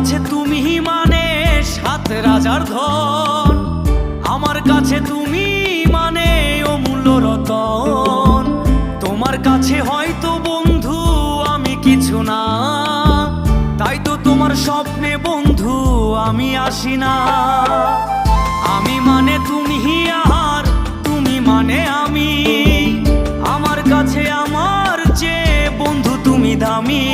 কাছে তুমি মানে সাত রাজার ধন, আমার কাছে তুমি মানে অমূল্য রতন। তোমার কাছে হয়তো বন্ধু আমি কিছু না, তাই তো তোমার স্বপ্নে বন্ধু আমি আসি না। আমি মানে তুমি আর তুমি মানে আমি, আমার কাছে আমার যে বন্ধু তুমি দামি।